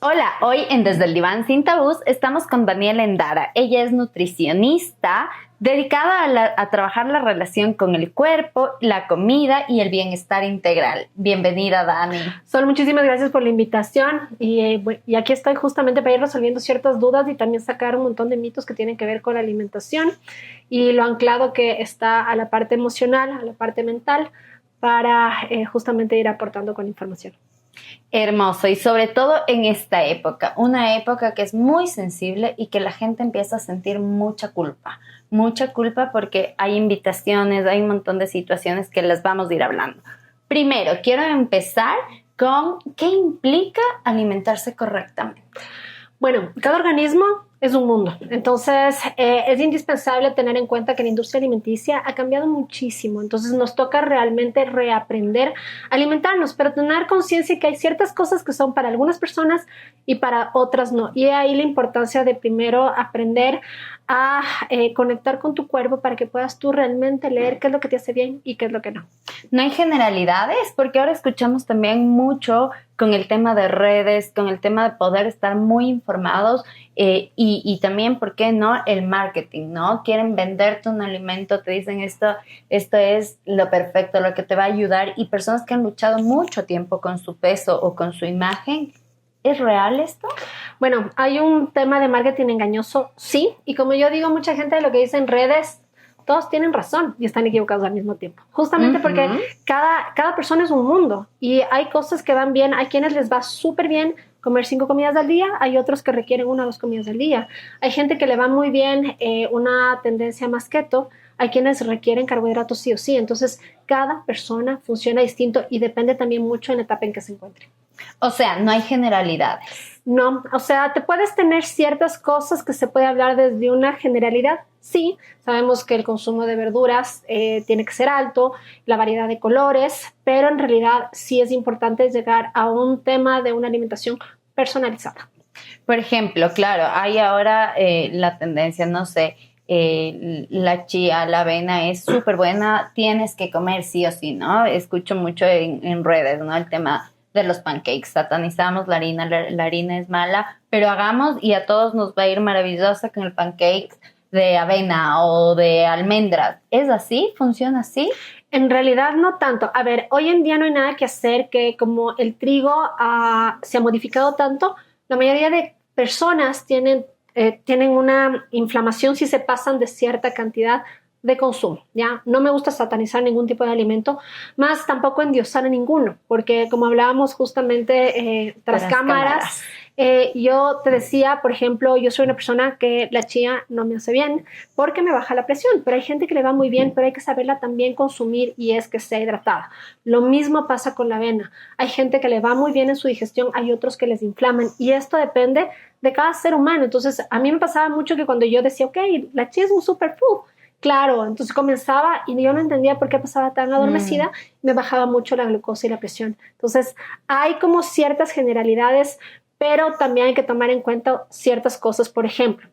Hola, hoy en Desde el Diván Sin Tabús estamos con Daniela Endara. Ella es nutricionista dedicada a trabajar la relación con el cuerpo, la comida y el bienestar integral. Bienvenida, Dani. Sol, muchísimas gracias por la invitación y aquí estoy justamente para ir resolviendo ciertas dudas y también sacar un montón de mitos que tienen que ver con la alimentación y lo anclado que está a la parte emocional, a la parte mental, para justamente ir aportando con información. Hermoso, y sobre todo en esta época, una época que es muy sensible y que la gente empieza a sentir mucha culpa porque hay invitaciones, hay un montón de situaciones que les vamos a ir hablando. Primero, quiero empezar con qué implica alimentarse correctamente. Bueno, cada organismo es un mundo, entonces es indispensable tener en cuenta que la industria alimenticia ha cambiado muchísimo, entonces nos toca realmente reaprender a alimentarnos, pero tener conciencia que hay ciertas cosas que son para algunas personas y para otras no, y ahí la importancia de primero aprender a conectar con tu cuerpo para que puedas tú realmente leer qué es lo que te hace bien y qué es lo que no. No hay generalidades, porque ahora escuchamos también mucho con el tema de redes, con el tema de poder estar muy informados y también, ¿por qué no? El marketing, ¿no? Quieren venderte un alimento, te dicen esto es lo perfecto, lo que te va a ayudar, y personas que han luchado mucho tiempo con su peso o con su imagen. ¿Es real esto? Bueno, hay un tema de marketing engañoso, sí, y como yo digo, mucha gente de lo que dice en redes, todos tienen razón y están equivocados al mismo tiempo. Justamente porque cada persona es un mundo y hay cosas que van bien, hay quienes les va súper bien comer 5 comidas al día, hay otros que requieren 1 o 2 comidas al día. Hay gente que le va muy bien una tendencia más keto, hay quienes requieren carbohidratos sí o sí. Entonces, cada persona funciona distinto y depende también mucho en la etapa en que se encuentre. O sea, no hay generalidades. No, o sea, te puedes tener ciertas cosas que se puede hablar desde una generalidad. Sí, sabemos que el consumo de verduras tiene que ser alto, la variedad de colores, pero en realidad sí es importante llegar a un tema de una alimentación personalizada. Por ejemplo, claro, hay ahora la tendencia, no sé, la chía, la avena es súper buena, tienes que comer sí o sí, ¿no? Escucho mucho en redes, ¿no? El tema de los pancakes, satanizamos la harina, la harina es mala, pero hagamos y a todos nos va a ir maravillosa con el pancake de avena o de almendras. ¿Es así? ¿Funciona así? En realidad no tanto. A ver, hoy en día no hay nada que hacer que como el trigo se ha modificado tanto, la mayoría de personas tienen una inflamación si se pasan de cierta cantidad de consumo, ¿ya? No me gusta satanizar ningún tipo de alimento, más tampoco endiosar a ninguno, porque como hablábamos justamente tras cámaras, yo te decía, por ejemplo, yo soy una persona que la chía no me hace bien porque me baja la presión, pero hay gente que le va muy bien, pero hay que saberla también consumir y es que sea hidratada. Lo mismo pasa con la avena. Hay gente que le va muy bien en su digestión, hay otros que les inflaman y esto depende de cada ser humano. Entonces, a mí me pasaba mucho que cuando yo decía, ok, la chía es un superfood, claro, entonces comenzaba y yo no entendía por qué pasaba tan adormecida, me bajaba mucho la glucosa y la presión. Entonces, hay como ciertas generalidades, pero también hay que tomar en cuenta ciertas cosas. Por ejemplo,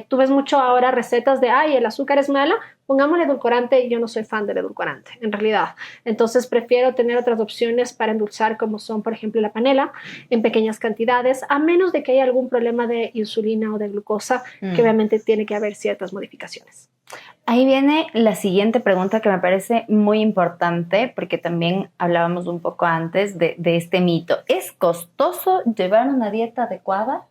tú ves mucho ahora recetas de, ay, el azúcar es mala, pongámosle edulcorante, y yo no soy fan del edulcorante, en realidad. Entonces, prefiero tener otras opciones para endulzar, como son, por ejemplo, la panela, en pequeñas cantidades, a menos de que haya algún problema de insulina o de glucosa, que obviamente tiene que haber ciertas modificaciones. Ahí viene la siguiente pregunta que me parece muy importante, porque también hablábamos un poco antes de este mito. ¿Es costoso llevar una dieta adecuada?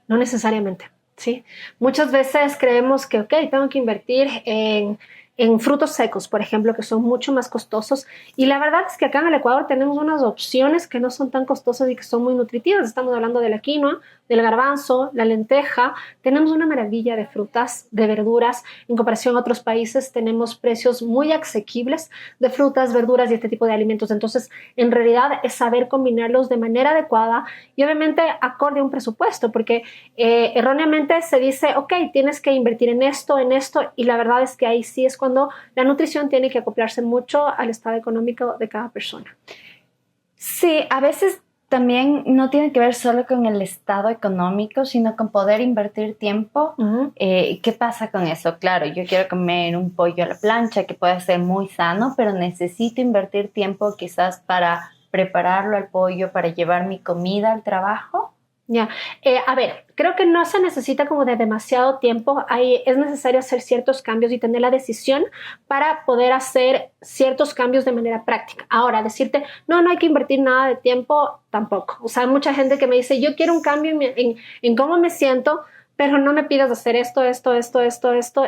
No necesariamente, ¿sí? Muchas veces creemos que, ok, tengo que invertir en frutos secos, por ejemplo, que son mucho más costosos. Y la verdad es que acá en el Ecuador tenemos unas opciones que no son tan costosas y que son muy nutritivas. Estamos hablando de la quinoa, del garbanzo, la lenteja. Tenemos una maravilla de frutas, de verduras. En comparación a otros países, tenemos precios muy asequibles de frutas, verduras y este tipo de alimentos. Entonces, en realidad es saber combinarlos de manera adecuada y obviamente acorde a un presupuesto, porque erróneamente se dice, ok, tienes que invertir en esto, y la verdad es que ahí sí es cuando la nutrición tiene que acoplarse mucho al estado económico de cada persona. Sí, a veces también no tiene que ver solo con el estado económico, sino con poder invertir tiempo. ¿Qué pasa con eso? Claro, yo quiero comer un pollo a la plancha que puede ser muy sano, pero necesito invertir tiempo quizás para prepararlo al pollo, para llevar mi comida al trabajo. Ya, a ver, creo que no se necesita como de demasiado tiempo. Ahí es necesario hacer ciertos cambios y tener la decisión para poder hacer ciertos cambios de manera práctica. Ahora, decirte, no, no hay que invertir nada de tiempo, tampoco. O sea, hay mucha gente que me dice, yo quiero un cambio en cómo me siento, pero no me pidas hacer esto,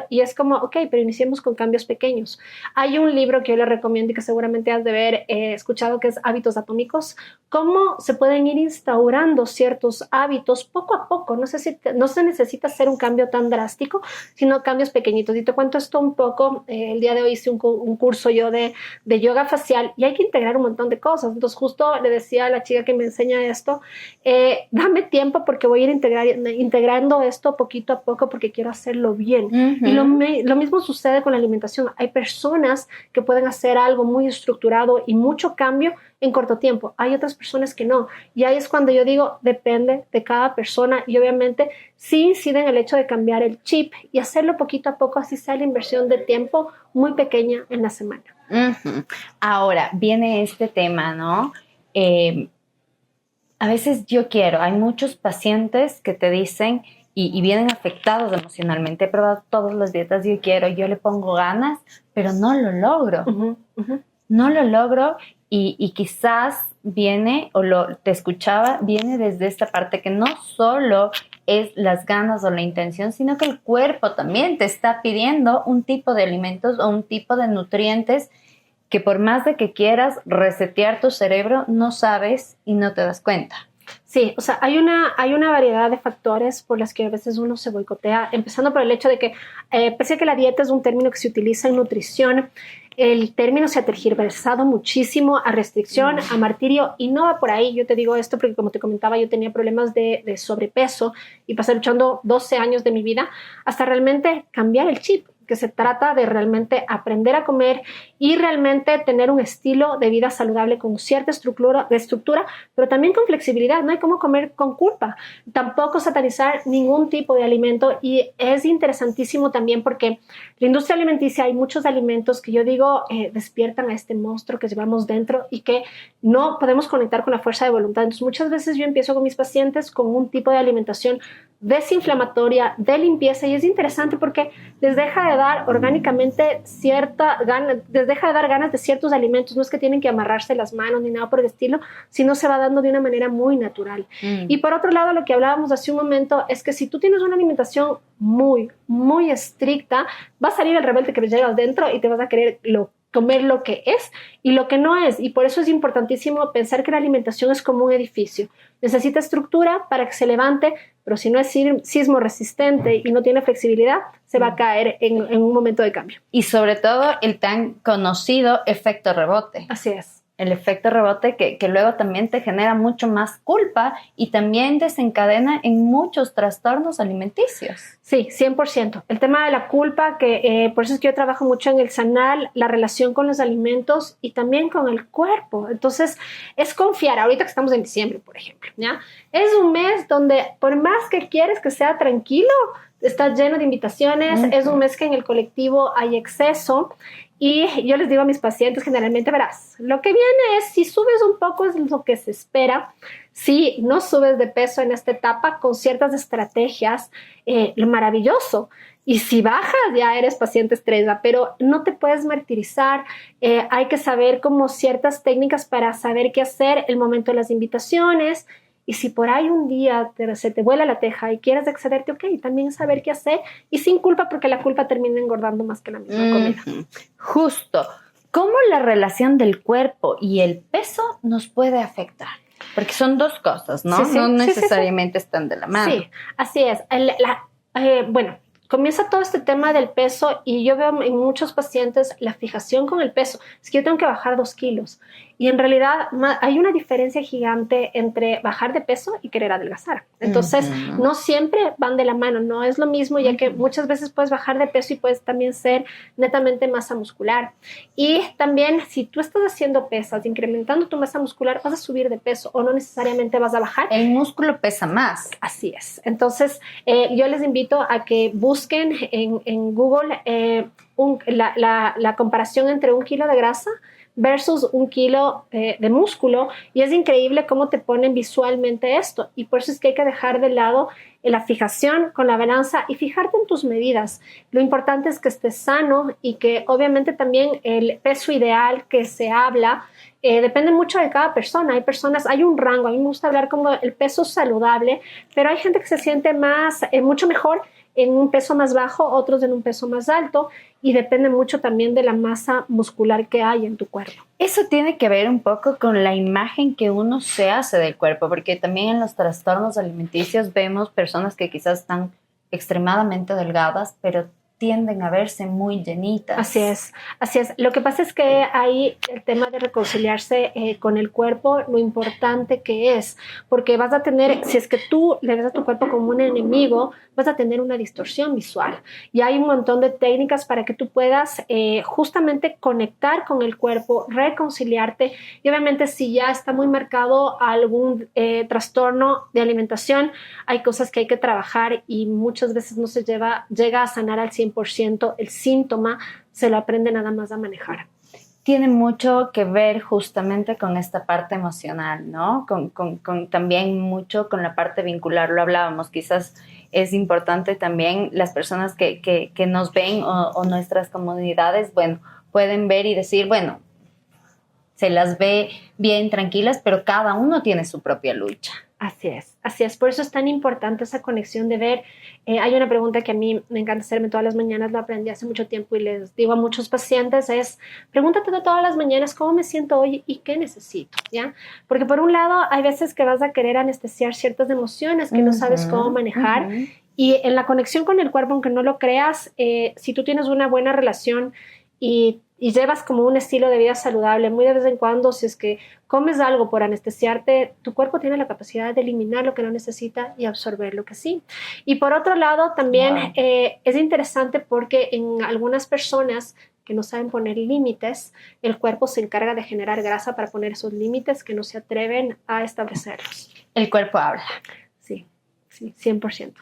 y es como, ok, pero iniciemos con cambios pequeños. Hay un libro que yo le recomiendo y que seguramente has de haber escuchado, que es Hábitos Atómicos, cómo se pueden ir instaurando ciertos hábitos poco a poco. No se necesita hacer un cambio tan drástico, sino cambios pequeñitos. Y te cuento esto un poco, el día de hoy hice un curso yo de yoga facial y hay que integrar un montón de cosas. Entonces justo le decía a la chica que me enseña esto, dame tiempo porque voy a ir integrando esto poquito a poco porque quiero hacerlo bien. Y lo mismo sucede con la alimentación. Hay personas que pueden hacer algo muy estructurado y mucho cambio en corto tiempo. Hay otras personas que no. Y ahí es cuando yo digo, depende de cada persona y obviamente sí incide en el hecho de cambiar el chip y hacerlo poquito a poco, así sea la inversión de tiempo muy pequeña en la semana. Ahora, viene este tema, ¿no? A veces hay muchos pacientes que te dicen y vienen afectados emocionalmente. He probado todas las dietas, yo le pongo ganas, pero no lo logro. No lo logro y quizás viene, te escuchaba, viene desde esta parte que no solo es las ganas o la intención, sino que el cuerpo también te está pidiendo un tipo de alimentos o un tipo de nutrientes que por más de que quieras resetear tu cerebro, no sabes y no te das cuenta. Sí, o sea, hay una variedad de factores por las que a veces uno se boicotea, empezando por el hecho de que, pese a que la dieta es un término que se utiliza en nutrición, el término se ha tergiversado muchísimo a restricción, a martirio, y no va por ahí. Yo te digo esto porque, como te comentaba, yo tenía problemas de sobrepeso y pasé luchando 12 años de mi vida hasta realmente cambiar el chip, que se trata de realmente aprender a comer y realmente tener un estilo de vida saludable con cierta estructura, pero también con flexibilidad. No hay cómo comer con culpa, tampoco satanizar ningún tipo de alimento. Y es interesantísimo también porque la industria alimenticia, hay muchos alimentos que yo digo despiertan a este monstruo que llevamos dentro y que no podemos conectar con la fuerza de voluntad. Entonces muchas veces yo empiezo con mis pacientes con un tipo de alimentación desinflamatoria, de limpieza, y es interesante porque les deja de dar orgánicamente les deja de dar ganas de ciertos alimentos. No es que tienen que amarrarse las manos ni nada por el estilo, sino se va dando de una manera muy natural. Y por otro lado, lo que hablábamos hace un momento es que si tú tienes una alimentación muy, muy estricta, va a salir el rebelde que llegas dentro y te vas a querer comer lo que es y lo que no es. Y por eso es importantísimo pensar que la alimentación es como un edificio. Necesita estructura para que se levante, pero si no es sismo resistente y no tiene flexibilidad, se va a caer en un momento de cambio. Y sobre todo el tan conocido efecto rebote. Así es. El efecto rebote que luego también te genera mucho más culpa y también desencadena en muchos trastornos alimenticios. Sí, 100%. El tema de la culpa, que por eso es que yo trabajo mucho en el sanar la relación con los alimentos y también con el cuerpo. Entonces, es confiar. Ahorita que estamos en diciembre, por ejemplo, ¿ya? Es un mes donde por más que quieres que sea tranquilo, está lleno de invitaciones. Es un mes que en el colectivo hay exceso. Y yo les digo a mis pacientes generalmente, verás, lo que viene es, si subes un poco es lo que se espera. Si no subes de peso en esta etapa con ciertas estrategias, lo maravilloso. Y si bajas, ya eres paciente estrella, pero no te puedes martirizar. Hay que saber como ciertas técnicas para saber qué hacer el momento de las invitaciones. Y si por ahí un día se te vuela la teja y quieres excederte, ok, también saber qué hacer y sin culpa, porque la culpa termina engordando más que la misma comida. Justo. ¿Cómo la relación del cuerpo y el peso nos puede afectar? Porque son dos cosas, ¿no? Sí, no necesariamente están de la mano. Sí, así es. Bueno, comienza todo este tema del peso y yo veo en muchos pacientes la fijación con el peso. Es que yo tengo que bajar 2 kilos. Y en realidad hay una diferencia gigante entre bajar de peso y querer adelgazar. Entonces, no siempre van de la mano, no es lo mismo, ya que muchas veces puedes bajar de peso y puedes también ser netamente masa muscular. Y también, si tú estás haciendo pesas, incrementando tu masa muscular, vas a subir de peso o no necesariamente vas a bajar. El músculo pesa más. Así es. Entonces, yo les invito a que busquen busquen en Google la comparación entre 1 kilo de grasa versus 1 kilo de músculo, y es increíble cómo te ponen visualmente esto, y por eso es que hay que dejar de lado la fijación con la balanza y fijarte en tus medidas. Lo importante es que estés sano y que obviamente también el peso ideal que se habla depende mucho de cada persona. Hay un rango, a mí me gusta hablar como el peso saludable, pero hay gente que se siente mucho mejor en un peso más bajo, otros en un peso más alto, y depende mucho también de la masa muscular que hay en tu cuerpo. Eso tiene que ver un poco con la imagen que uno se hace del cuerpo, porque también en los trastornos alimenticios vemos personas que quizás están extremadamente delgadas, pero tienden a verse muy llenitas. Así es, así es. Lo que pasa es que hay el tema de reconciliarse con el cuerpo, lo importante que es, porque vas a tener, si es que tú le ves a tu cuerpo como un enemigo, vas a tener una distorsión visual. Y hay un montón de técnicas para que tú puedas justamente conectar con el cuerpo, reconciliarte. Y obviamente si ya está muy marcado algún trastorno de alimentación, hay cosas que hay que trabajar y muchas veces no se llega a sanar al 100%. El síntoma se lo aprende nada más a manejar. Tiene mucho que ver justamente con esta parte emocional, ¿no? Con también mucho con la parte vincular, lo hablábamos, quizás es importante también las personas que nos ven o nuestras comunidades, bueno, pueden ver y decir, bueno, se las ve bien tranquilas, pero cada uno tiene su propia lucha. Así es. Por eso es tan importante esa conexión de ver. Hay una pregunta que a mí me encanta hacerme todas las mañanas, lo aprendí hace mucho tiempo y les digo a muchos pacientes, es pregúntate todas las mañanas cómo me siento hoy y qué necesito, ¿ya? Porque por un lado hay veces que vas a querer anestesiar ciertas emociones que no sabes cómo manejar, y en la conexión con el cuerpo, aunque no lo creas, si tú tienes una buena relación y llevas como un estilo de vida saludable, muy de vez en cuando, si es que comes algo por anestesiarte, tu cuerpo tiene la capacidad de eliminar lo que no necesita y absorber lo que sí. Y por otro lado, también es interesante porque en algunas personas que no saben poner límites, el cuerpo se encarga de generar grasa para poner esos límites que no se atreven a establecerlos. El cuerpo habla. Sí, 100%.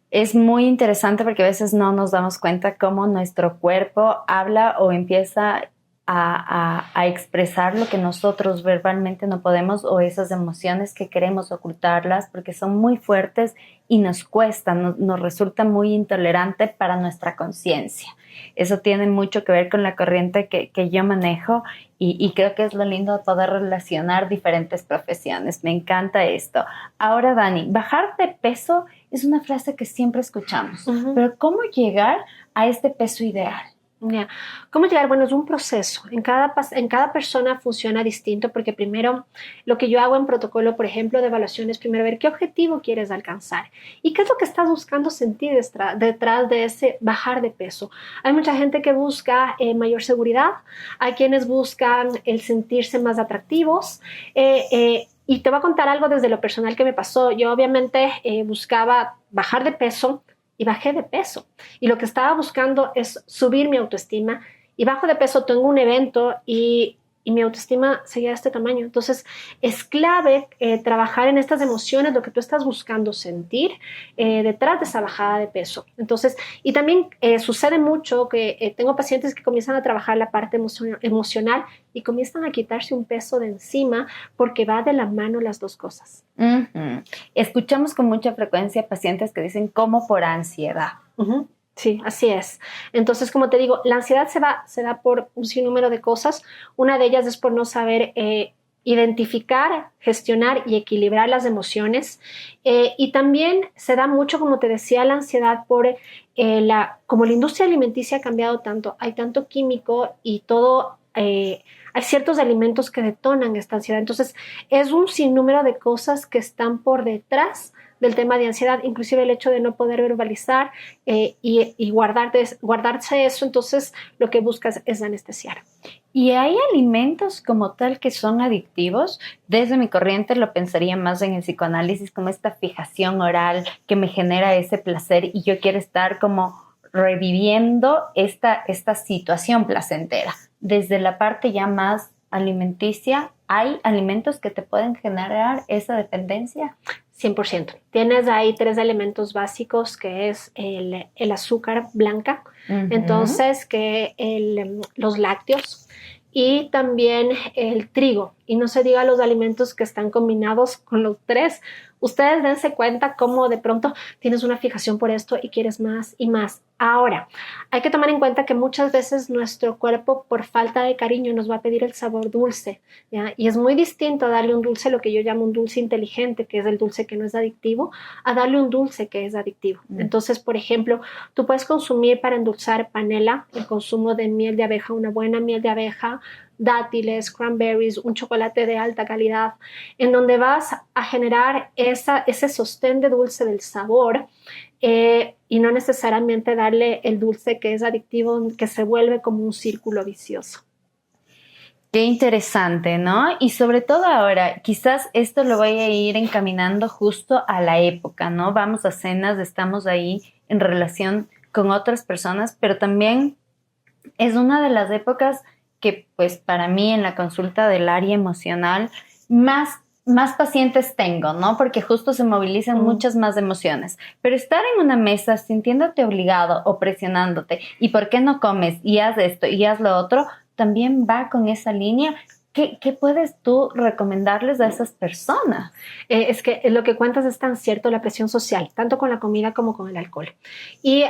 Es muy interesante porque a veces no nos damos cuenta cómo nuestro cuerpo habla o empieza a expresar lo que nosotros verbalmente no podemos, o esas emociones que queremos ocultarlas porque son muy fuertes y nos cuesta, nos resulta muy intolerante para nuestra conciencia. Eso tiene mucho que ver con la corriente que yo manejo y creo que es lo lindo de poder relacionar diferentes profesiones. Me encanta esto. Ahora, Dani, bajar de peso es una frase que siempre escuchamos, pero ¿cómo llegar a este peso ideal? Yeah. ¿Cómo llegar? Bueno, es un proceso. En cada persona funciona distinto, porque primero lo que yo hago en protocolo, por ejemplo, de evaluación es primero ver qué objetivo quieres alcanzar y qué es lo que estás buscando sentir detrás de ese bajar de peso. Hay mucha gente que busca mayor seguridad, hay quienes buscan el sentirse más atractivos. Y te voy a contar algo desde lo personal que me pasó. Yo obviamente buscaba bajar de peso y bajé de peso. Y lo que estaba buscando es subir mi autoestima. Y bajo de peso, tengo un evento y mi autoestima seguía de este tamaño. Entonces, es clave trabajar en estas emociones, lo que tú estás buscando sentir detrás de esa bajada de peso. Entonces, y también sucede mucho que tengo pacientes que comienzan a trabajar la parte emocional y comienzan a quitarse un peso de encima porque va de la mano las dos cosas. Escuchamos con mucha frecuencia pacientes que dicen como por ansiedad. Sí, así es. Entonces, como te digo, la ansiedad se da por un sinnúmero de cosas. Una de ellas es por no saber identificar, gestionar y equilibrar las emociones. Y también se da mucho, como te decía, la ansiedad por como la industria alimenticia ha cambiado tanto, hay tanto químico y todo. Hay ciertos alimentos que detonan esta ansiedad. Entonces, es un sinnúmero de cosas que están por detrás del tema de ansiedad, inclusive el hecho de no poder verbalizar y guardarse eso. Entonces, lo que buscas es anestesiar. ¿Y hay alimentos como tal que son adictivos? Desde mi corriente lo pensaría más en el psicoanálisis, como esta fijación oral que me genera ese placer y yo quiero estar como reviviendo esta situación placentera. Desde la parte ya más alimenticia, ¿hay alimentos que te pueden generar esa dependencia? 100%. Tienes ahí 3 elementos básicos, que es el azúcar blanca, entonces los lácteos y también el trigo. Y no se diga los alimentos que están combinados con los 3. Ustedes dense cuenta cómo de pronto tienes una fijación por esto y quieres más y más. Ahora, hay que tomar en cuenta que muchas veces nuestro cuerpo, por falta de cariño, nos va a pedir el sabor dulce, ¿ya? Y es muy distinto darle un dulce, lo que yo llamo un dulce inteligente, que es el dulce que no es adictivo, a darle un dulce que es adictivo. Entonces, por ejemplo, tú puedes consumir para endulzar panela, el consumo de miel de abeja, una buena miel de abeja, dátiles, cranberries, un chocolate de alta calidad, en donde vas a generar ese sostén de dulce del sabor, y no necesariamente darle el dulce que es adictivo, que se vuelve como un círculo vicioso. Qué interesante, ¿no? Y sobre todo ahora, quizás esto lo voy a ir encaminando justo a la época, ¿no? Vamos a cenas, estamos ahí en relación con otras personas, pero también es una de las épocas que, pues, para mí en la consulta del área emocional, más pacientes tengo, ¿no? Porque justo se movilizan muchas más emociones. Pero estar en una mesa sintiéndote obligado o presionándote, ¿y por qué no comes? Y haz esto y haz lo otro, también va con esa línea. ¿Qué puedes tú recomendarles a esas personas? Es que lo que cuentas es tan cierto, la presión social, tanto con la comida como con el alcohol. Y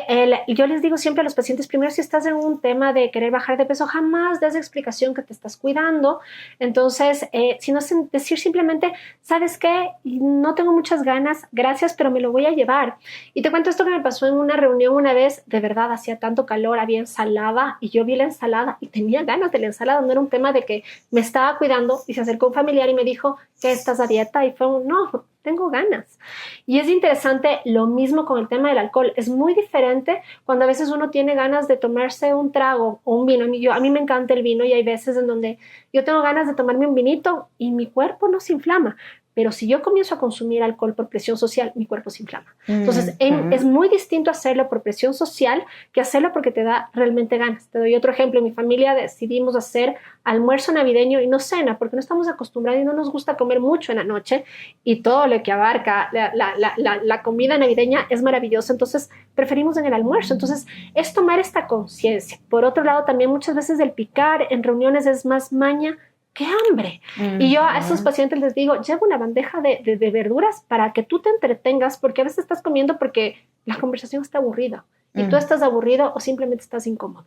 yo les digo siempre a los pacientes, primero, si estás en un tema de querer bajar de peso, jamás des explicación que te estás cuidando. Entonces, sino decir simplemente, ¿sabes qué? No tengo muchas ganas, gracias, pero me lo voy a llevar. Y te cuento esto que me pasó en una reunión una vez, de verdad, hacía tanto calor, había ensalada, y yo vi la ensalada y tenía ganas de la ensalada, no era un tema de que me estaba cuidando, y se acercó un familiar y me dijo, ¿qué estás a dieta? Y fue no, tengo ganas. Y es interesante lo mismo con el tema del alcohol. Es muy diferente cuando a veces uno tiene ganas de tomarse un trago o un vino. A mí me encanta el vino y hay veces en donde yo tengo ganas de tomarme un vinito y mi cuerpo no se inflama. Pero si yo comienzo a consumir alcohol por presión social, mi cuerpo se inflama. Entonces, es muy distinto hacerlo por presión social que hacerlo porque te da realmente ganas. Te doy otro ejemplo. En mi familia decidimos hacer almuerzo navideño y no cena, porque no estamos acostumbrados y no nos gusta comer mucho en la noche, y todo lo que abarca la comida navideña es maravilloso. Entonces, preferimos en el almuerzo. Entonces, es tomar esta conciencia. Por otro lado, también muchas veces el picar en reuniones es más maña ¡qué hambre! Y yo a esos pacientes les digo, lleva una bandeja de verduras para que tú te entretengas, porque a veces estás comiendo porque la conversación está aburrida y tú estás aburrido o simplemente estás incómodo.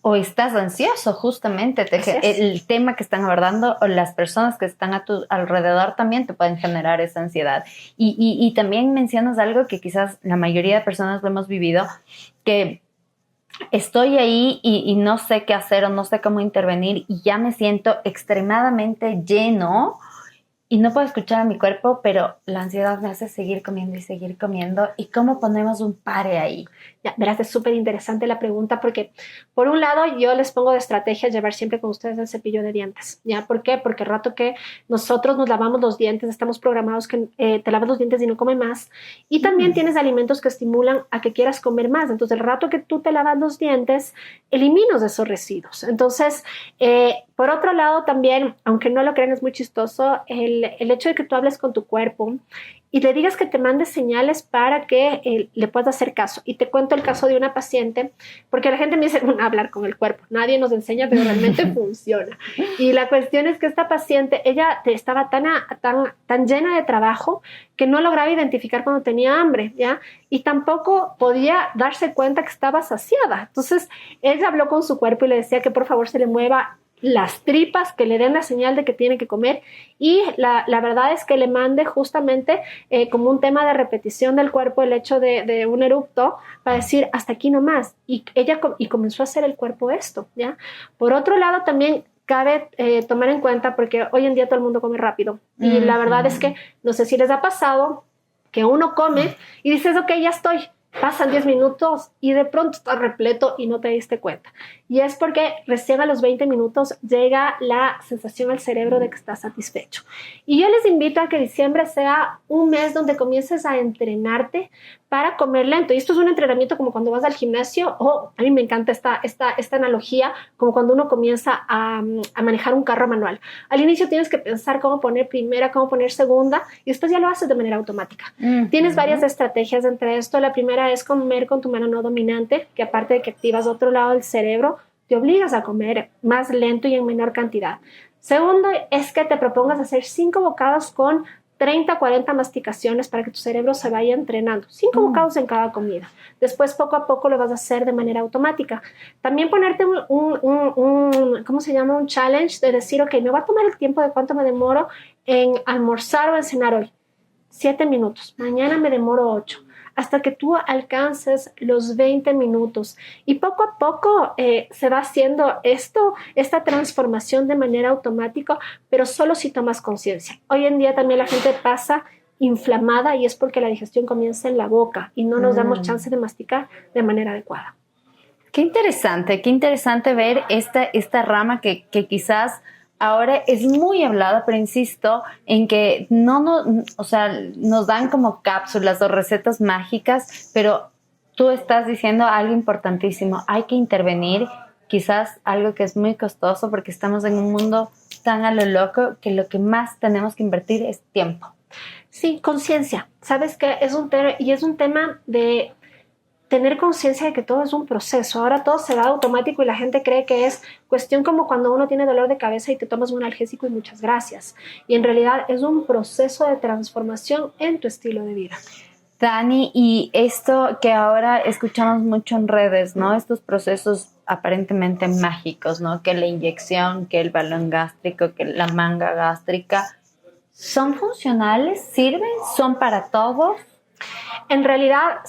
O estás ansioso, justamente. El tema que están abordando o las personas que están a tu alrededor también te pueden generar esa ansiedad. Y también mencionas algo que quizás la mayoría de personas lo hemos vivido, que estoy ahí y no sé qué hacer o no sé cómo intervenir y ya me siento extremadamente lleno y no puedo escuchar a mi cuerpo, pero la ansiedad me hace seguir comiendo y seguir comiendo. ¿Y cómo ponemos un pare ahí? Ya, verás, es súper interesante la pregunta porque, por un lado, yo les pongo de estrategia llevar siempre con ustedes el cepillo de dientes. ¿Ya? ¿Por qué? Porque el rato que nosotros nos lavamos los dientes, estamos programados que te lavas los dientes y no comes más. Y también tienes alimentos que estimulan a que quieras comer más. Entonces, el rato que tú te lavas los dientes, eliminas esos residuos. Entonces, por otro lado, también, aunque no lo crean, es muy chistoso, el hecho de que tú hables con tu cuerpo y le digas que te mande señales para que le puedas hacer caso. Y te cuento el caso de una paciente, porque la gente me dice, hablar con el cuerpo. Nadie nos enseña, pero realmente funciona. Y la cuestión es que esta paciente, ella estaba tan llena de trabajo que no lograba identificar cuando tenía hambre, ¿ya? Y tampoco podía darse cuenta que estaba saciada. Entonces, ella habló con su cuerpo y le decía que por favor se le mueva las tripas, que le den la señal de que tiene que comer, y la verdad es que le mande justamente como un tema de repetición del cuerpo el hecho de un eructo para decir hasta aquí nomás, y ella comenzó a hacer el cuerpo esto, ¿ya? Por otro lado también cabe tomar en cuenta, porque hoy en día todo el mundo come rápido, y la verdad es que no sé si les ha pasado que uno come y dices, ok, ya estoy, pasan 10 minutos y de pronto estás repleto y no te diste cuenta. Y es porque recién a los 20 minutos llega la sensación al cerebro de que estás satisfecho. Y yo les invito a que diciembre sea un mes donde comiences a entrenarte para comer lento. Y esto es un entrenamiento como cuando vas al gimnasio, o a mí me encanta esta analogía, como cuando uno comienza a manejar un carro manual. Al inicio tienes que pensar cómo poner primera, cómo poner segunda, y después ya lo haces de manera automática. Tienes varias estrategias entre esto. La primera es comer con tu mano no dominante, que aparte de que activas otro lado del cerebro, te obligas a comer más lento y en menor cantidad. Segundo es que te propongas hacer 5 bocados con 30, 40 masticaciones para que tu cerebro se vaya entrenando. 5 bocados en cada comida. Después, poco a poco, lo vas a hacer de manera automática. También ponerte ¿cómo se llama? Un challenge de decir, ok, me voy a tomar el tiempo de cuánto me demoro en almorzar o en cenar hoy. 7 minutos. Mañana me demoro 8. Hasta que tú alcances los 20 minutos. Y poco a poco se va haciendo esta transformación de manera automática, pero solo si tomas conciencia. Hoy en día también la gente pasa inflamada y es porque la digestión comienza en la boca y no nos damos chance de masticar de manera adecuada. Qué interesante ver esta rama que quizás ahora es muy hablada, pero insisto en que o sea, nos dan como cápsulas o recetas mágicas, pero tú estás diciendo algo importantísimo. Hay que intervenir, quizás algo que es muy costoso porque estamos en un mundo tan a lo loco que lo que más tenemos que invertir es tiempo. Sí, conciencia. Sabes que es un tema de tener conciencia de que todo es un proceso. Ahora todo se da automático y la gente cree que es cuestión como cuando uno tiene dolor de cabeza y te tomas un analgésico y muchas gracias. Y en realidad es un proceso de transformación en tu estilo de vida. Dani, y esto que ahora escuchamos mucho en redes, ¿no? Estos procesos aparentemente mágicos, ¿no? Que la inyección, que el balón gástrico, que la manga gástrica, ¿son funcionales? ¿Sirven? ¿Son para todos? En realidad,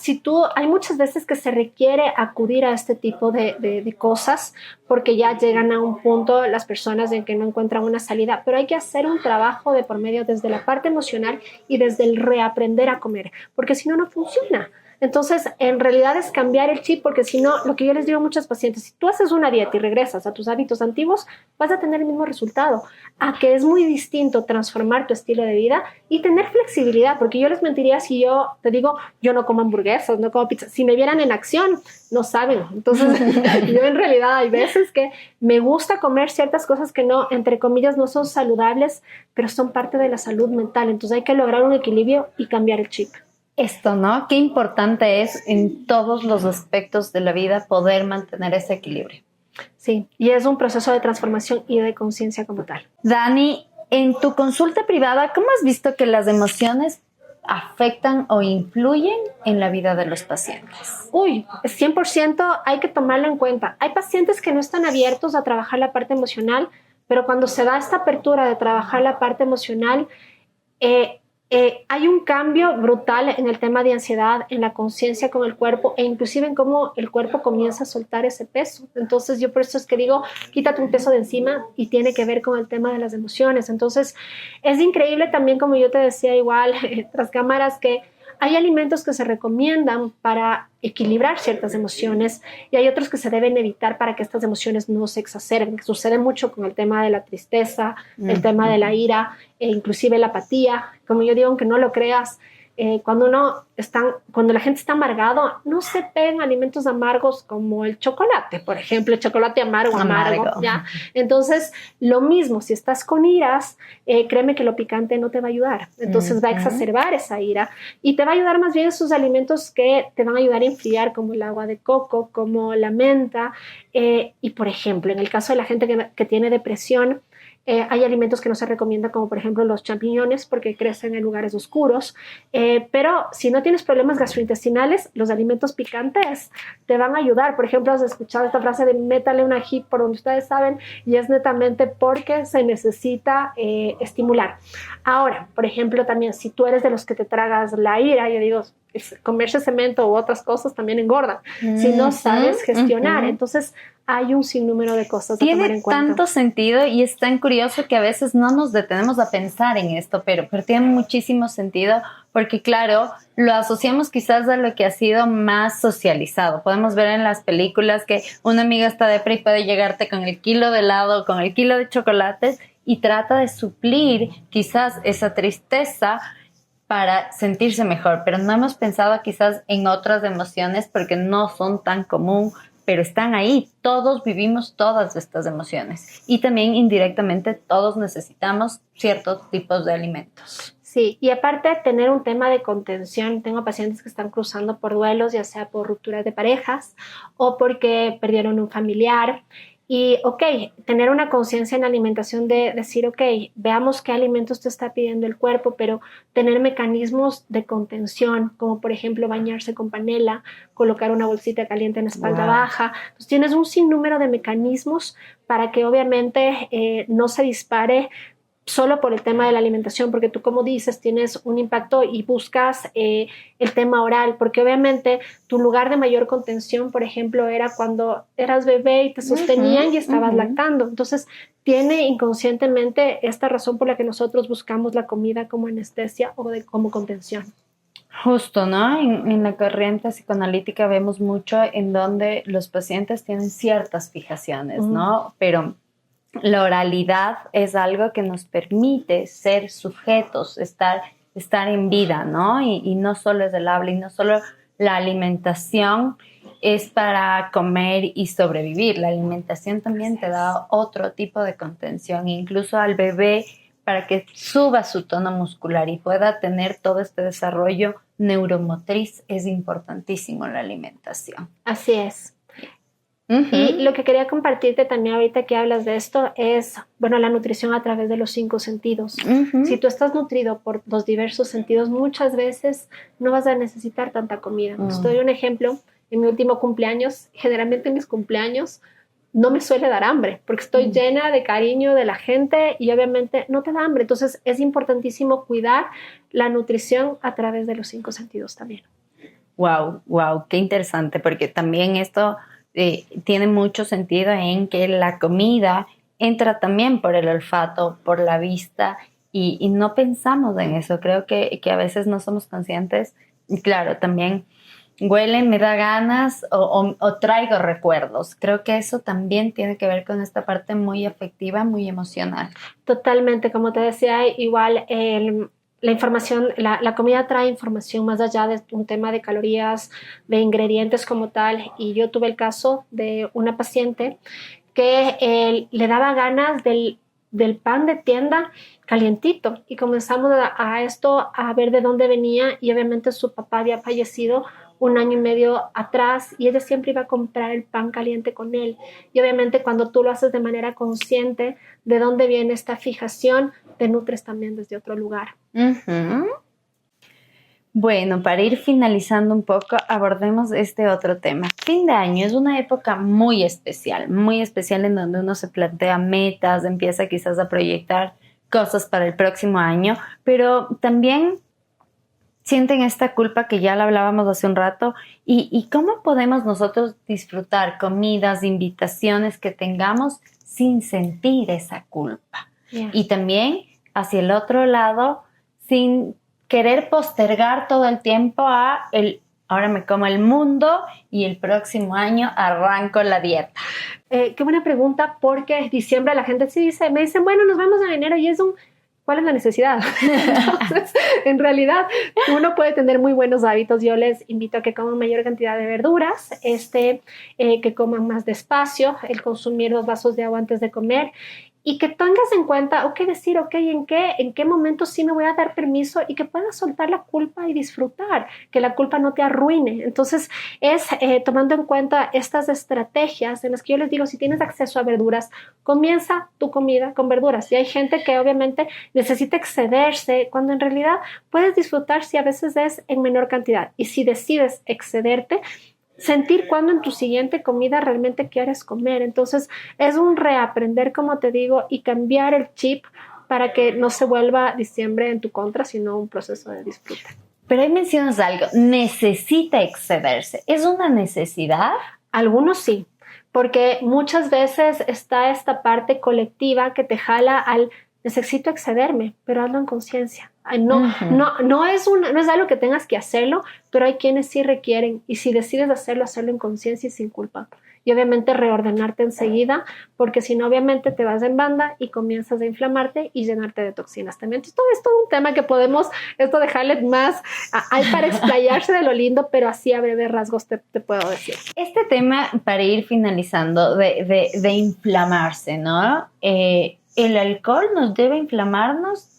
hay muchas veces que se requiere acudir a este tipo de cosas porque ya llegan a un punto las personas en que no encuentran una salida, pero hay que hacer un trabajo de por medio desde la parte emocional y desde el reaprender a comer, porque si no, no funciona. Entonces, en realidad es cambiar el chip, porque si no, lo que yo les digo a muchos pacientes, si tú haces una dieta y regresas a tus hábitos antiguos, vas a tener el mismo resultado. A que es muy distinto transformar tu estilo de vida y tener flexibilidad, porque yo les mentiría si yo te digo, yo no como hamburguesas, no como pizza. Si me vieran en acción, no saben. Entonces, yo en realidad hay veces que me gusta comer ciertas cosas que no, entre comillas, no son saludables, pero son parte de la salud mental. Entonces hay que lograr un equilibrio y cambiar el chip. Esto, ¿no? Qué importante es en todos los aspectos de la vida poder mantener ese equilibrio. Sí, y es un proceso de transformación y de conciencia como tal. Dani, en tu consulta privada, ¿cómo has visto que las emociones afectan o influyen en la vida de los pacientes? 100% hay que tomarlo en cuenta. Hay pacientes que no están abiertos a trabajar la parte emocional, pero cuando se da esta apertura de trabajar la parte emocional, hay un cambio brutal en el tema de ansiedad, en la conciencia con el cuerpo e inclusive en cómo el cuerpo comienza a soltar ese peso. Entonces yo por eso es que digo, quítate un peso de encima y tiene que ver con el tema de las emociones. Entonces es increíble también, como yo te decía igual tras cámaras, que hay alimentos que se recomiendan para equilibrar ciertas emociones y hay otros que se deben evitar para que estas emociones no se exacerben, que sucede mucho con el tema de la tristeza, el tema de la ira e inclusive la apatía. Como yo digo, aunque no lo creas, cuando la gente está amargado, no se peguen alimentos amargos como el chocolate, por ejemplo, el chocolate amargo, ¿ya? Entonces, lo mismo, si estás con iras, créeme que lo picante no te va a ayudar. Entonces va a exacerbar esa ira y te va a ayudar más bien esos alimentos que te van a ayudar a enfriar, como el agua de coco, como la menta. Y, por ejemplo, en el caso de la gente que tiene depresión, hay alimentos que no se recomiendan, como por ejemplo los champiñones, porque crecen en lugares oscuros. Pero si no tienes problemas gastrointestinales, los alimentos picantes te van a ayudar. Por ejemplo, has escuchado esta frase de métale un ají por donde ustedes saben, y es netamente porque se necesita estimular. Ahora, por ejemplo, también si tú eres de los que te tragas la ira, yo digo, comerse cemento u otras cosas también engorda, si no sabes gestionar. Entonces hay un sinnúmero de cosas a tomar en cuenta. Tiene tanto sentido y es tan curioso que a veces no nos detenemos a pensar en esto, pero tiene muchísimo sentido porque claro, lo asociamos quizás a lo que ha sido más socializado. Podemos ver en las películas que una amiga está depre y puede llegarte con el kilo de helado, con el kilo de chocolates y trata de suplir quizás esa tristeza para sentirse mejor, pero no hemos pensado quizás en otras emociones porque no son tan común, pero están ahí. Todos vivimos todas estas emociones y también indirectamente todos necesitamos ciertos tipos de alimentos. Sí, y aparte tener un tema de contención. Tengo pacientes que están cruzando por duelos, ya sea por rupturas de parejas o porque perdieron un familiar. Y, ok, tener una conciencia en la alimentación de decir, ok, veamos qué alimentos te está pidiendo el cuerpo, pero tener mecanismos de contención, como por ejemplo bañarse con panela, colocar una bolsita caliente en la espalda baja. Entonces tienes un sinnúmero de mecanismos para que obviamente no se dispare solo por el tema de la alimentación, porque tú, como dices, tienes un impacto y buscas el tema oral, porque obviamente tu lugar de mayor contención, por ejemplo, era cuando eras bebé y te sostenían y estabas lactando. Entonces, tiene inconscientemente esta razón por la que nosotros buscamos la comida como anestesia o como contención. Justo, ¿no? En la corriente psicoanalítica vemos mucho en donde los pacientes tienen ciertas fijaciones, ¿no? Pero la oralidad es algo que nos permite ser sujetos, estar en vida, ¿no? Y no solo es el habla y no solo la alimentación es para comer y sobrevivir. La alimentación también te da otro tipo de contención, incluso al bebé para que suba su tono muscular y pueda tener todo este desarrollo neuromotriz es importantísimo la alimentación. Así es. Y lo que quería compartirte también ahorita que hablas de esto es, bueno, la nutrición a través de los 5 sentidos. Si tú estás nutrido por los diversos sentidos, muchas veces no vas a necesitar tanta comida. Te doy un ejemplo. En mi último cumpleaños, generalmente en mis cumpleaños, no me suele dar hambre porque estoy llena de cariño de la gente y obviamente no te da hambre. Entonces es importantísimo cuidar la nutrición a través de los 5 sentidos también. Wow, qué interesante, porque también esto tiene mucho sentido en que la comida entra también por el olfato, por la vista, y no pensamos en eso. Creo que a veces no somos conscientes. Y claro, también huele, me da ganas o traigo recuerdos. Creo que eso también tiene que ver con esta parte muy afectiva, muy emocional. Totalmente, como te decía, igual la información, la comida trae información más allá de un tema de calorías, de ingredientes como tal. Y yo tuve el caso de una paciente que le daba ganas del pan de tienda calientito y comenzamos a ver de dónde venía y obviamente su papá había fallecido 1 año y medio atrás y ella siempre iba a comprar el pan caliente con él y obviamente cuando tú lo haces de manera consciente de dónde viene esta fijación, te nutres también desde otro lugar. Bueno, para ir finalizando un poco, abordemos este otro tema. Fin de año es una época muy especial en donde uno se plantea metas, empieza quizás a proyectar cosas para el próximo año, pero también sienten esta culpa que ya la hablábamos hace un rato y cómo podemos nosotros disfrutar comidas, invitaciones que tengamos sin sentir esa culpa. Y también hacia el otro lado, sin querer postergar todo el tiempo ahora me como el mundo y el próximo año arranco la dieta. Qué buena pregunta, porque diciembre la gente me dicen, bueno, nos vemos en enero y es ¿cuál es la necesidad? Entonces, en realidad, uno puede tener muy buenos hábitos. Yo les invito a que coman mayor cantidad de verduras, que coman más despacio, el consumir 2 vasos de agua antes de comer y que tengas en cuenta, ¿en qué momento sí me voy a dar permiso y que puedas soltar la culpa y disfrutar, que la culpa no te arruine? Entonces, es tomando en cuenta estas estrategias en las que yo les digo, si tienes acceso a verduras, comienza tu comida con verduras. Y hay gente que obviamente necesita excederse, cuando en realidad puedes disfrutar si a veces es en menor cantidad. Y si decides excederte, sentir cuándo en tu siguiente comida realmente quieres comer. Entonces es un reaprender, como te digo, y cambiar el chip para que no se vuelva diciembre en tu contra, sino un proceso de disfrute. Pero ahí mencionas algo, necesita excederse. ¿Es una necesidad? Algunos sí, porque muchas veces está esta parte colectiva que te jala al necesito excederme, pero hazlo en conciencia. No es algo que tengas que hacerlo, pero hay quienes sí requieren, y si decides hacerlo en conciencia y sin culpa. Y obviamente reordenarte enseguida, porque si no, obviamente te vas en banda y comienzas a inflamarte y llenarte de toxinas también. Entonces, todo esto es un tema que podemos, esto dejarle más, hay para explayarse de lo lindo, pero así a breves rasgos te puedo decir. Este tema, para ir finalizando, de inflamarse, ¿no? ¿El alcohol nos debe inflamarnos?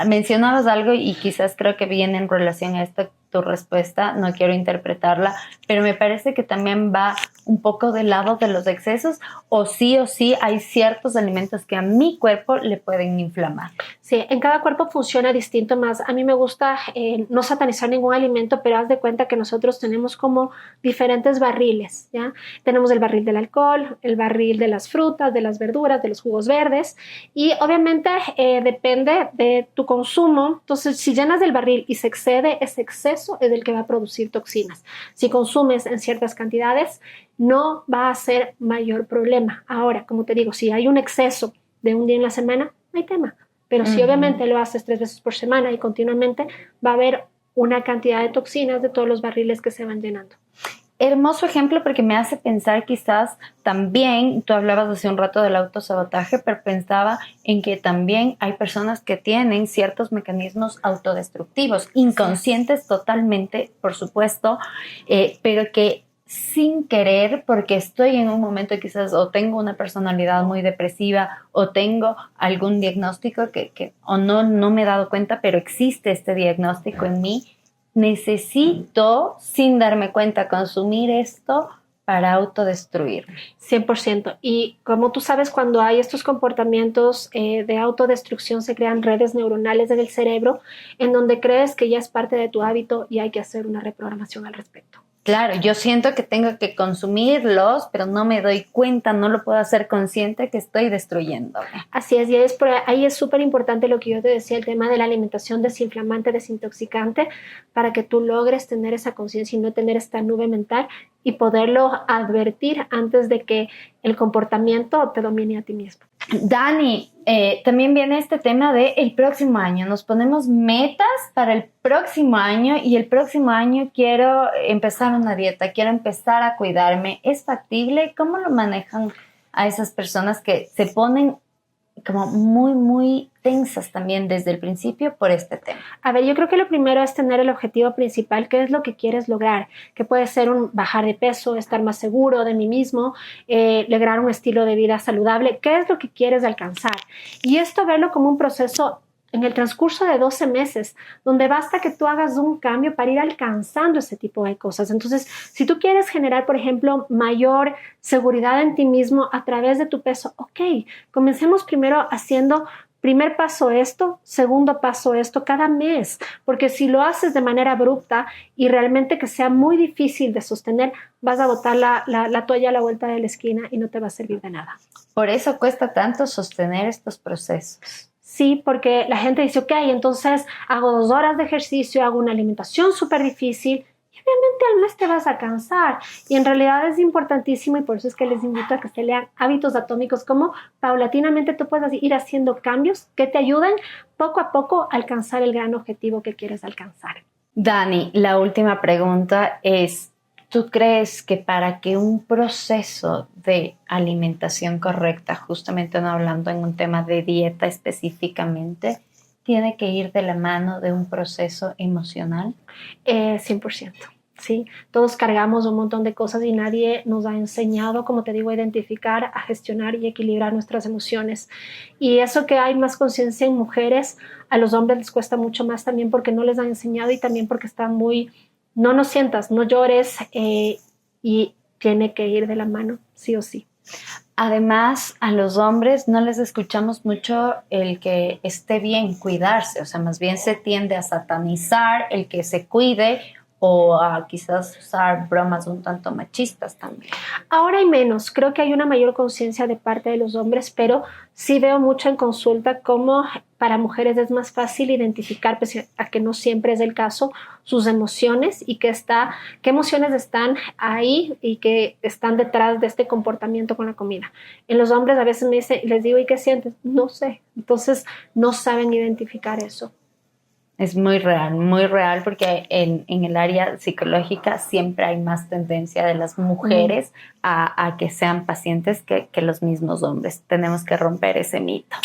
Mencionabas algo y quizás creo que viene en relación a esto tu respuesta, no quiero interpretarla, pero me parece que también va un poco del lado de los excesos, o sí hay ciertos alimentos que a mi cuerpo le pueden inflamar. Sí, en cada cuerpo funciona distinto más. A mí me gusta no satanizar ningún alimento, pero haz de cuenta que nosotros tenemos como diferentes barriles, ¿ya? Tenemos el barril del alcohol, el barril de las frutas, de las verduras, de los jugos verdes, y obviamente depende de tu consumo. Entonces, si llenas el barril y se excede, ese exceso es el que va a producir toxinas. Si consumes en ciertas cantidades, no va a ser mayor problema. Ahora, como te digo, si hay un exceso de un día en la semana, no hay tema. Pero si obviamente lo haces 3 veces por semana y continuamente, va a haber una cantidad de toxinas de todos los barriles que se van llenando. Hermoso ejemplo, porque me hace pensar quizás también, tú hablabas hace un rato del autosabotaje, pero pensaba en que también hay personas que tienen ciertos mecanismos autodestructivos, inconscientes totalmente, por supuesto, pero que sin querer, porque estoy en un momento quizás o tengo una personalidad muy depresiva o tengo algún diagnóstico que o no me he dado cuenta, pero existe este diagnóstico en mí, necesito, sin darme cuenta, consumir esto para autodestruirme. 100%. Y como tú sabes, cuando hay estos comportamientos de autodestrucción, se crean redes neuronales en el cerebro en donde crees que ya es parte de tu hábito y hay que hacer una reprogramación al respecto. Claro, yo siento que tengo que consumirlos, pero no me doy cuenta, no lo puedo hacer consciente que estoy destruyéndome. Así es, y ahí es súper importante lo que yo te decía, el tema de la alimentación desinflamante, desintoxicante, para que tú logres tener esa conciencia y no tener esta nube mental y poderlo advertir antes de que el comportamiento te domine a ti mismo. Dani, también viene este tema de el próximo año. Nos ponemos metas para el próximo año y el próximo año quiero empezar una dieta, quiero empezar a cuidarme. ¿Es factible? ¿Cómo lo manejan a esas personas que se ponen como muy, muy tensas también desde el principio por este tema? A ver, yo creo que lo primero es tener el objetivo principal, qué es lo que quieres lograr, que puede ser bajar de peso, estar más seguro de mí mismo, lograr un estilo de vida saludable, qué es lo que quieres alcanzar. Y esto verlo como un proceso en el transcurso de 12 meses, donde basta que tú hagas un cambio para ir alcanzando ese tipo de cosas. Entonces, si tú quieres generar, por ejemplo, mayor seguridad en ti mismo a través de tu peso, ok, comencemos primero haciendo primer paso esto, segundo paso esto cada mes, porque si lo haces de manera abrupta y realmente que sea muy difícil de sostener, vas a botar la toalla a la vuelta de la esquina y no te va a servir de nada. Por eso cuesta tanto sostener estos procesos. Sí, porque la gente dice, ok, entonces hago 2 horas de ejercicio, hago una alimentación súper difícil y obviamente al mes te vas a cansar. Y en realidad es importantísimo y por eso es que les invito a que se lean Hábitos Atómicos, como paulatinamente tú puedes ir haciendo cambios que te ayuden poco a poco a alcanzar el gran objetivo que quieres alcanzar. Dani, la última pregunta es, ¿tú crees que para que un proceso de alimentación correcta, justamente no hablando en un tema de dieta específicamente, tiene que ir de la mano de un proceso emocional? 100%. Sí, todos cargamos un montón de cosas y nadie nos ha enseñado, como te digo, a identificar, a gestionar y equilibrar nuestras emociones. Y eso que hay más conciencia en mujeres, a los hombres les cuesta mucho más también porque no les han enseñado y también porque están muy... No nos sientas, no llores y tiene que ir de la mano, sí o sí. Además, a los hombres no les escuchamos mucho el que esté bien cuidarse, o sea, más bien se tiende a satanizar el que se cuide o a quizás usar bromas un tanto machistas también. Ahora hay menos, creo que hay una mayor conciencia de parte de los hombres, pero sí veo mucho en consulta cómo para mujeres es más fácil identificar, pese a que no siempre es el caso, sus emociones y qué emociones están ahí y que están detrás de este comportamiento con la comida. En los hombres a veces les digo, ¿y qué sientes? No sé. Entonces no saben identificar eso. Es muy real porque en el área psicológica siempre hay más tendencia de las mujeres a que sean pacientes que los mismos hombres. Tenemos que romper ese mito.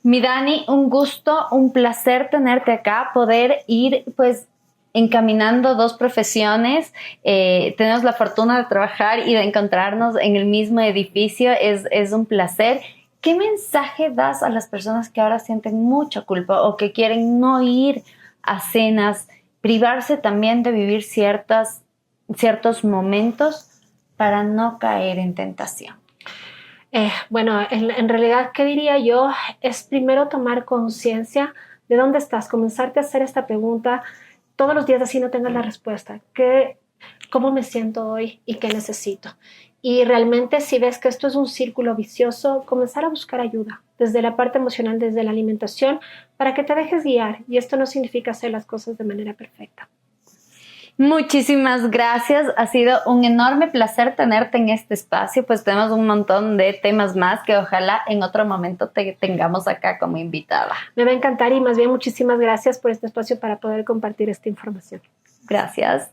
Mi Dani, un gusto, un placer tenerte acá, poder ir pues encaminando dos profesiones. Tenemos la fortuna de trabajar y de encontrarnos en el mismo edificio, es un placer. ¿Qué mensaje das a las personas que ahora sienten mucha culpa o que quieren no ir a cenas, privarse también de vivir ciertos momentos para no caer en tentación? Bueno, en realidad, ¿qué diría yo? Es primero tomar conciencia de dónde estás, comenzarte a hacer esta pregunta todos los días así no tengas la respuesta. ¿Cómo me siento hoy y qué necesito? Y realmente si ves que esto es un círculo vicioso, comenzar a buscar ayuda desde la parte emocional, desde la alimentación, para que te dejes guiar. Y esto no significa hacer las cosas de manera perfecta. Muchísimas gracias. Ha sido un enorme placer tenerte en este espacio. Pues tenemos un montón de temas más que ojalá en otro momento te tengamos acá como invitada. Me va a encantar y más bien muchísimas gracias por este espacio para poder compartir esta información. Gracias.